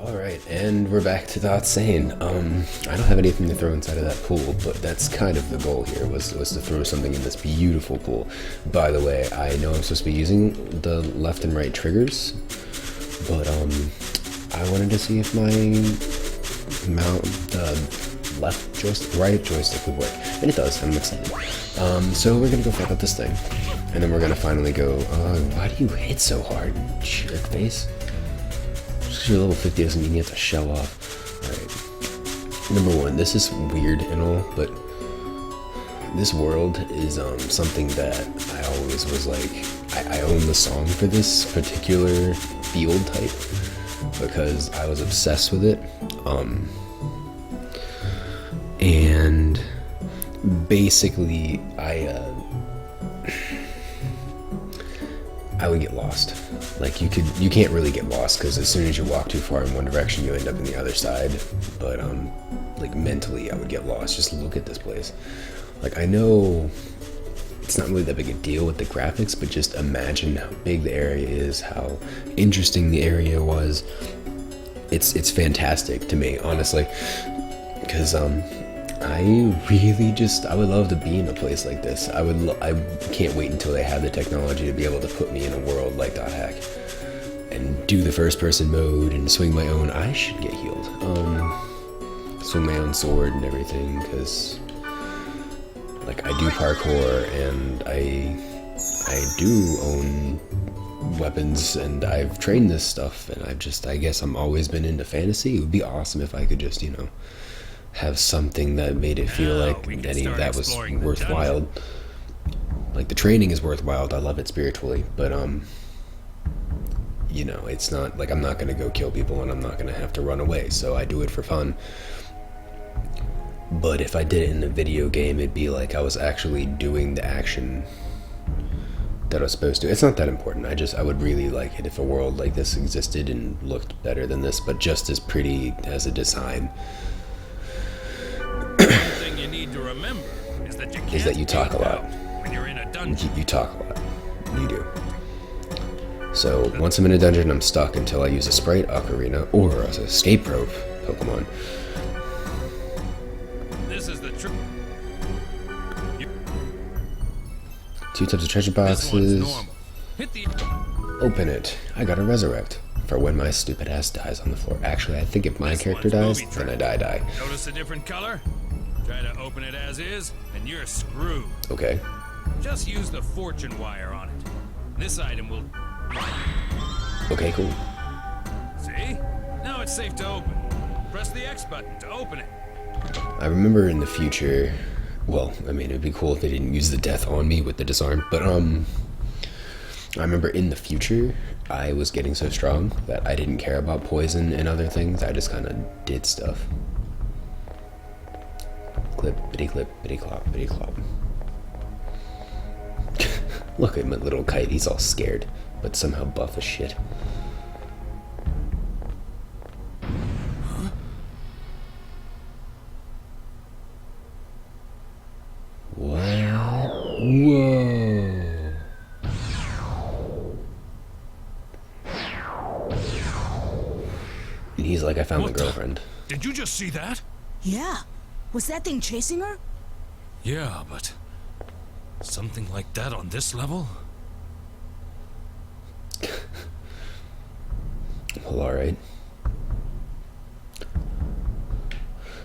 Alright, and we're back to Dot.SAIn. I don't have anything to throw inside of that pool, but that's kind of the goal here, was to throw something in this beautiful pool. By the way, I know I'm supposed to be using the left and right triggers, but I wanted to see if my right joystick would work, and it does. I'm excited. So we're gonna go fuck up this thing, and then we're gonna finally go. Why do you hit so hard, jerk face? Just 'cause you're level 50 doesn't mean you have to show off. Alright. Number one, this is weird and all, but this world is something that I always was like, I own the song for this particular field type because I was obsessed with it. And basically I would get lost. Like you can't really get lost because as soon as you walk too far in one direction, you end up in the other side. But like mentally, I would get lost. Just look at this place. Like I know it's not really that big a deal with the graphics, but just imagine how big the area is, how interesting the area was. It's fantastic to me, honestly, because I would love to be in a place like this. I can't wait until they have the technology to be able to put me in a world like .hack and do the first person mode and swing my own. I should get healed. Swing my own sword and everything, because like I do parkour and I do own weapons and I've trained this stuff, and I guess I'm always been into fantasy. It would be awesome if I could just, have something that made it feel like any of that was worthwhile. Like the training is worthwhile. I love it spiritually, but it's not like I'm not gonna go kill people and I'm not gonna have to run away. So I do it for fun. But if I did it in a video game, it'd be like I was actually doing the action that I was supposed to. It's not that important. I would really like it if a world like this existed and looked better than this, but just as pretty as a design. Thing you need to remember is that you talk a lot. When you're in a dungeon. You talk a lot. You do. So once I'm in a dungeon, I'm stuck until I use a sprite, ocarina, or an escape rope Pokemon. This is the trick. 2 types of treasure boxes. Open it. I gotta resurrect for when my stupid ass dies on the floor. Actually, I think if my character dies, then I die. Notice a different color? Try to open it as is, and you're screwed. Okay. Just use the fortune wire on it. This item will... Okay, cool. See? Now it's safe to open. Press the X button to open it. I remember in the future... Well, I mean, it'd be cool if they didn't use the death on me with the disarm, but, I remember in the future, I was getting so strong that I didn't care about poison and other things. I just kind of did stuff. Clip, bitty clop, bitty clop. Look at my little kite, he's all scared, but somehow buff as shit. Huh? What? Whoa. And he's like, I found my girlfriend. Did you just see that? Yeah. Was that thing chasing her? Yeah, but... something like that on this level? Well, alright.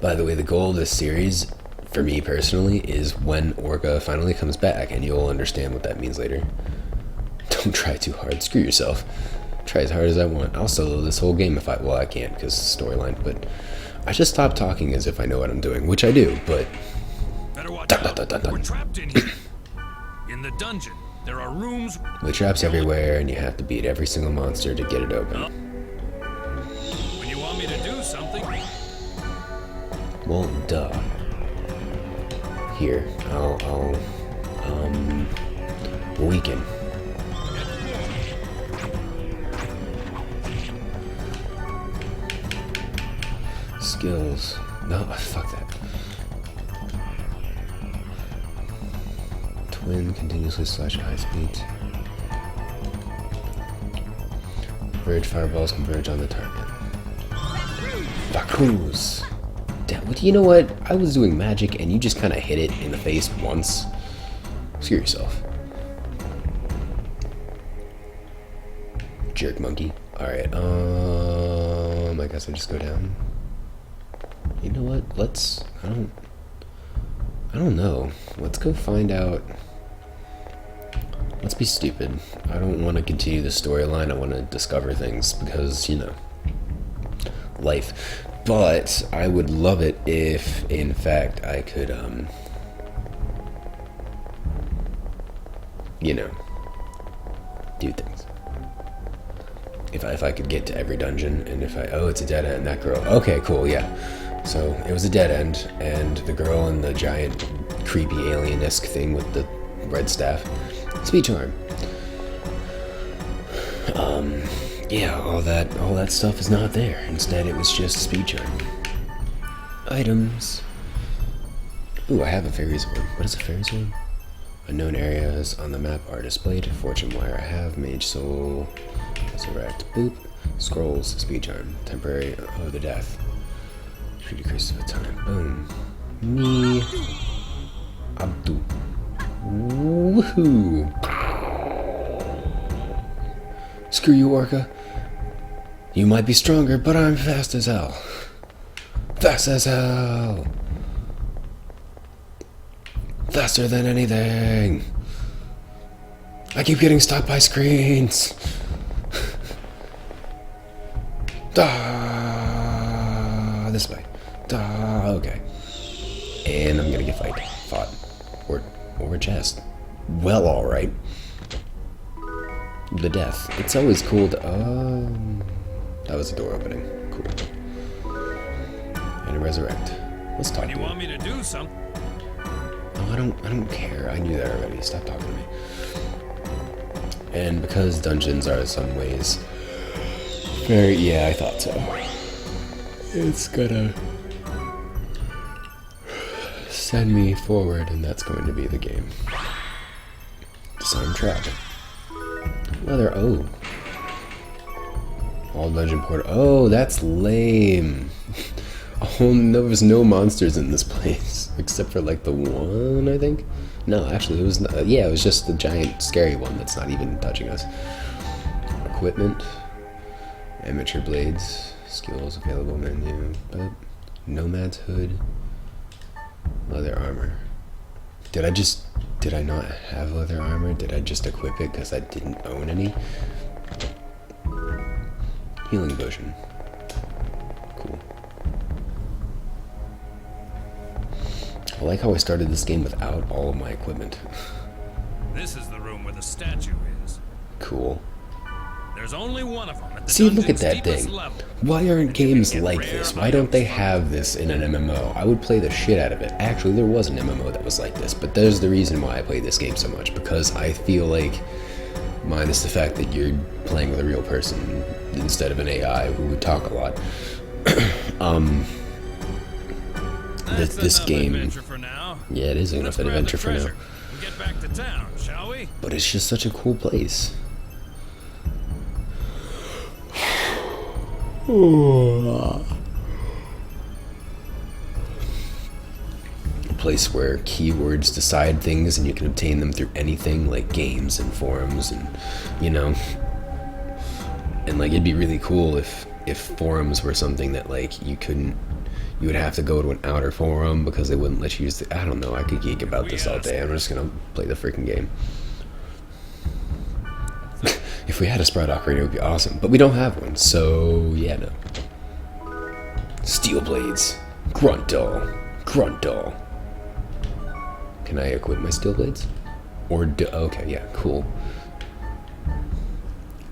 By the way, the goal of this series, for me personally, is when ORCA finally comes back, and you'll understand what that means later. Don't try too hard. Screw yourself. Try as hard as I want. I'll solo this whole game if I can't because storyline, but I just stop talking as if I know what I'm doing, which I do, but... Better watch out. We're trapped in here. In the dungeon, there are rooms... The traps everywhere, and you have to beat every single monster to get it open. When you want me to do something... Well, duh. Here, I'll weaken. Skills. No, fuck that. Twin continuously slash high speeds. Converge fireballs converge on the target. Vacruz. You know what? I was doing magic and you just kind of hit it in the face once. Screw yourself. Jerk monkey. Alright, I guess I just go down. You know what? I don't know. Let's go find out. Let's be stupid. I don't want to continue the storyline. I want to discover things because, you know, life. But I would love it if, in fact, I could, you know, do things. If I could get to every dungeon, and oh, it's a dead end, that girl. Okay, cool, yeah. So, it was a dead end, and the girl in the giant, creepy, alien-esque thing with the red staff. Speed charm. Yeah, all that stuff is not there. Instead, it was just speed charm. Items. Ooh, I have a fairy's orb. What is a fairy's orb? Unknown areas on the map are displayed. Fortune wire I have. Mage soul. Resurrect. Boop. Scrolls. Speed charm. Temporary. Oh, the death. 3 decreases with time. Boom. Me. Abdu. Woohoo! Screw you, Orca. You might be stronger, but I'm fast as hell. Fast as hell! Faster than anything! I keep getting stopped by screens! This way. Okay. And I'm gonna get fought. Or chest. Well, alright. The death. It's always cool to... that was a door opening. Cool. And a resurrect. Let's talk to you him. want me to do something? Oh, I don't care. I knew that already. Stop talking to me. And because dungeons are in some ways... yeah, I thought so. It's gonna... send me forward, and that's going to be the game. Disarm trap. Leather. Oh. All dungeon portal. Oh, that's lame. Oh, there was no monsters in this place except for like the one, I think. No, actually, it was. Yeah, it was just the giant, scary one that's not even touching us. Equipment. Amateur blades. Skills available menu. Nomad's hood. Leather armor. Did I not have leather armor? Did I just equip it because I didn't own any? Healing potion. Cool. I like how I started this game without all of my equipment. This is the room where the statue is. Cool. There's only one of them at the See, look at dungeon's that deepest thing. level. Why aren't games get like rare this? Why don't they have this in an MMO? I would play the shit out of it. Actually, there was an MMO that was like this, but there's the reason why I play this game so much, because I feel like, minus the fact that you're playing with a real person instead of an AI who would talk a lot, this game... Adventure for now. Yeah, it is enough of an adventure for now. And get back to town, shall we? But it's just such a cool place. A place where keywords decide things and you can obtain them through anything, like games and forums, and you know, and like it'd be really cool if forums were something that like you would have to go to an outer forum because they wouldn't let you use the... I don't know, I could geek about this all day. I'm just gonna play the freaking game. If we had a Sprout Ocarina, it would be awesome. But we don't have one, so yeah, no. Steel blades. Gruntle. Gruntle. Can I equip my steel blades? Or okay, yeah, cool.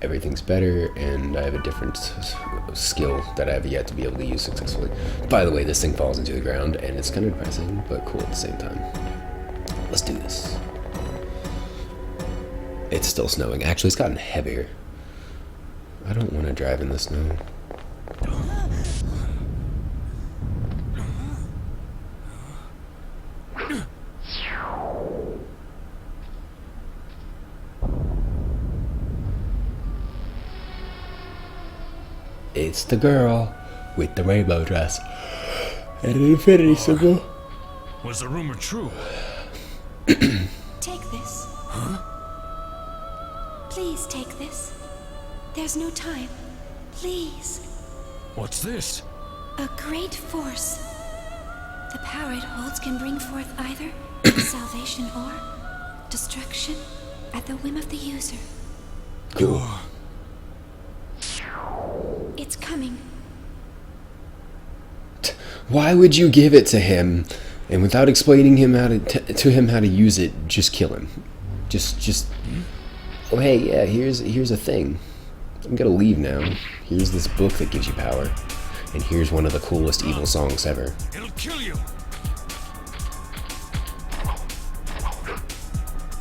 Everything's better, and I have a different skill that I have yet to be able to use successfully. By the way, this thing falls into the ground, and it's kind of depressing, but cool at the same time. Let's do this. It's still snowing. Actually, it's gotten heavier. I don't want to drive in the snow. It's the girl. with the rainbow dress and an infinity symbol. Was the rumor true? Take this. Huh? Please take this. There's no time. Please. What's this? A great force. The power it holds can bring forth either salvation or destruction at the whim of the user. Cool. It's coming. Why would you give it to him, and without explaining him how to use it, just kill him? Just. Oh hey, yeah. Here's a thing. I'm gonna leave now. Here's this book that gives you power, and here's one of the coolest evil songs ever. It'll kill you.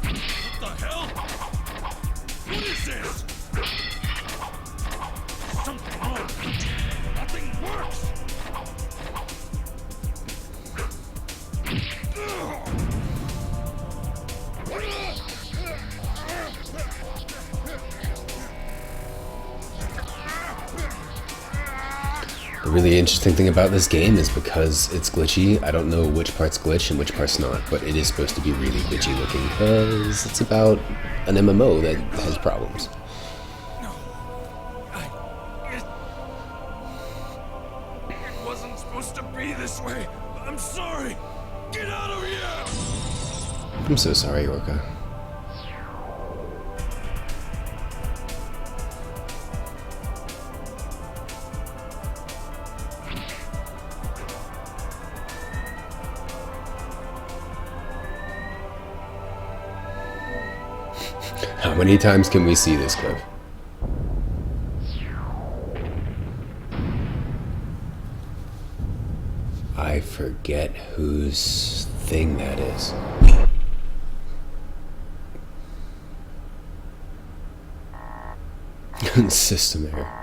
What the hell? What is this? Something wrong. Nothing works. The really interesting thing about this game is because it's glitchy, I don't know which part's glitch and which part's not, but it is supposed to be really glitchy looking because it's about an MMO that has problems. No. It wasn't supposed to be this way. I'm sorry. Get out of here. I'm so sorry, Orca. How many times can we see this clip? I forget whose thing that is. System error.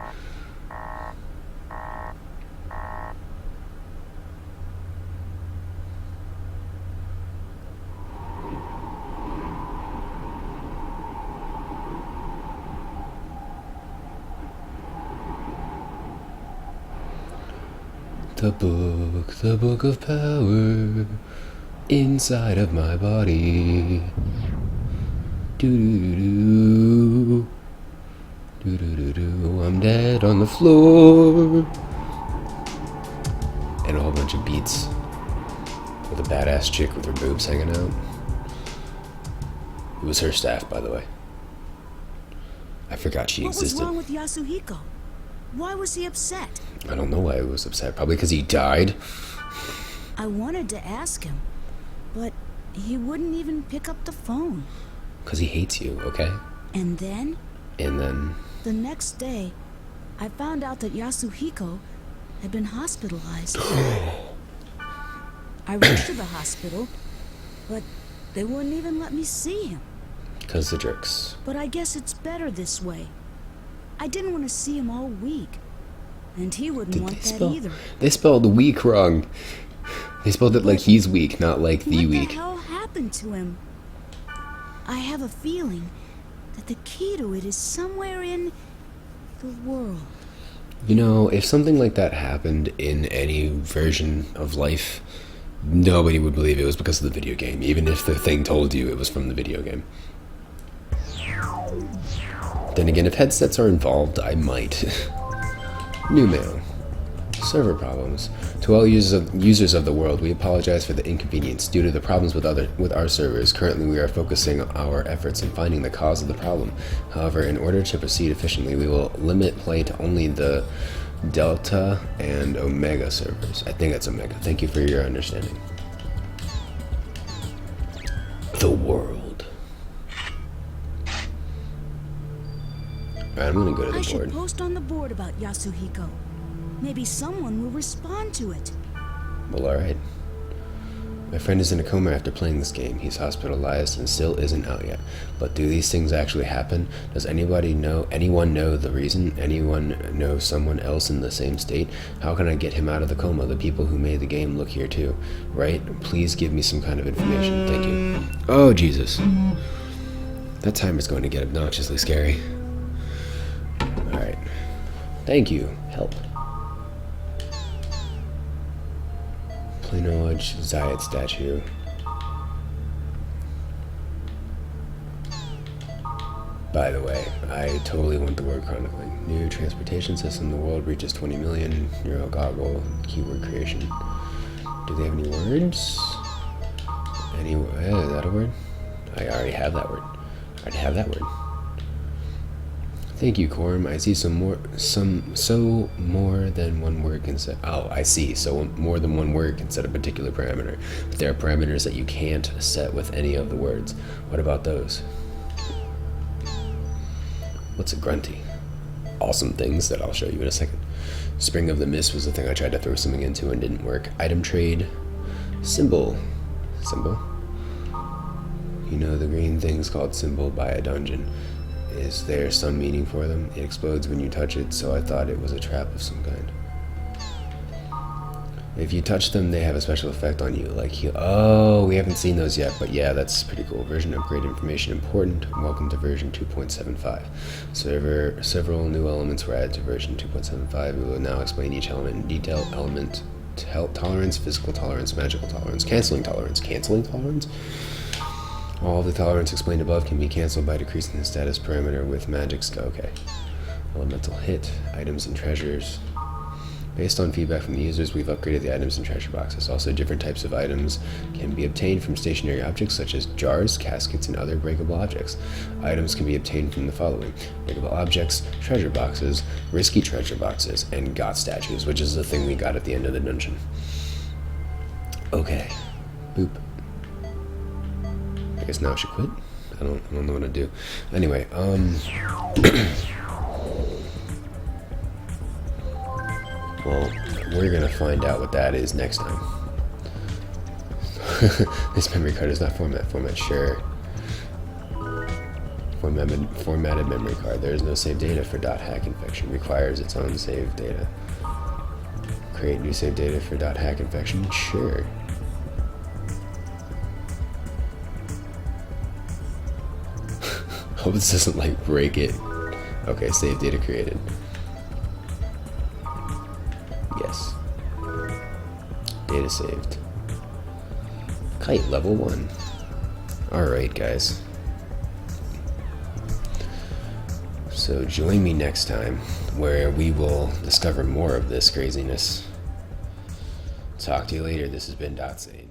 The book of power inside of my body. Do do do do. I'm dead on the floor. And a whole bunch of beats with a badass chick with her boobs hanging out. It was her staff, by the way. I forgot she existed. What was wrong with Yasuhiko? Why was he upset? I don't know why he was upset. Probably because he died. I wanted to ask him, but he wouldn't even pick up the phone. Because he hates you, okay? And then? And then? The next day, I found out that Yasuhiko had been hospitalized. I rushed to the hospital, but they wouldn't even let me see him. Because the jerks. But I guess it's better this way. I didn't want to see him all week. And he wouldn't want that either. They spelled weak wrong. They spelled it like he's weak, not like the weak. What the hell happened to him? I have a feeling that the key to it is somewhere in the world. You know, if something like that happened in any version of life, nobody would believe it was because of the video game, even if the thing told you it was from the video game. Then again, if headsets are involved, I might. New mail. Server problems. To all users of the world, we apologize for the inconvenience due to the problems with our servers. Currently, we are focusing our efforts in finding the cause of the problem. However, in order to proceed efficiently, we will limit play to only the Delta and Omega servers. I think it's Omega. Thank you for your understanding. The world. Alright, I'm gonna go to the I board. should post on the board about Yasuhiko. Maybe someone will respond to it. Well, alright. My friend is in a coma after playing this game. He's hospitalized and still isn't out yet. But do these things actually happen? Does anyone know the reason? Anyone know someone else in the same state? How can I get him out of the coma? The people who made the game look here too. Right? Please give me some kind of information. Thank you. Oh, Jesus. That timer's going to get obnoxiously scary. Alright. Thank you. Help. Planoage Zayat statue. By the way, I totally want the word chronicling. New transportation system. The world reaches 20 million. Neural goggle. Keyword creation. Do they have any words? Is that a word? I already have that word. Thank you, Quorum. I see more than one word can set. Oh, I see. So more than one word can set a particular parameter. But there are parameters that you can't set with any of the words. What about those? What's a grunty? Awesome things that I'll show you in a second. Spring of the Mist was the thing I tried to throw something into and didn't work. Item trade. Symbol. You know the green thing's called symbol by a dungeon. Is there some meaning for them? It explodes when you touch it, so I thought it was a trap of some kind. If you touch them, they have a special effect on you, like oh, we haven't seen those yet, but yeah, that's pretty cool. Version upgrade information important. Welcome to version 2.75. Several new elements were added to version 2.75. We will now explain each element in detail. Element tolerance, physical tolerance, magical tolerance, canceling tolerance. All the tolerance explained above can be cancelled by decreasing the status parameter with magic skill. Okay. Elemental hit, items and treasures. Based on feedback from the users, we've upgraded the items and treasure boxes. Also, different types of items can be obtained from stationary objects such as jars, caskets, and other breakable objects. Items can be obtained from the following: breakable objects, treasure boxes, risky treasure boxes, and got statues, which is the thing we got at the end of the dungeon. Okay. Boop. I guess now I should quit? I don't know what to do. Anyway, well, we're gonna find out what that is next time. This memory card is not format, sure. Formatted memory card. There is no saved data for .hack infection. Requires its own saved data. Create new saved data for .hack infection, sure. Hope this doesn't like break it. Okay, save data created. Yes. Data saved. Kite level 1. Alright, guys. So join me next time where we will discover more of this craziness. Talk to you later. This has been Dot.SAIn.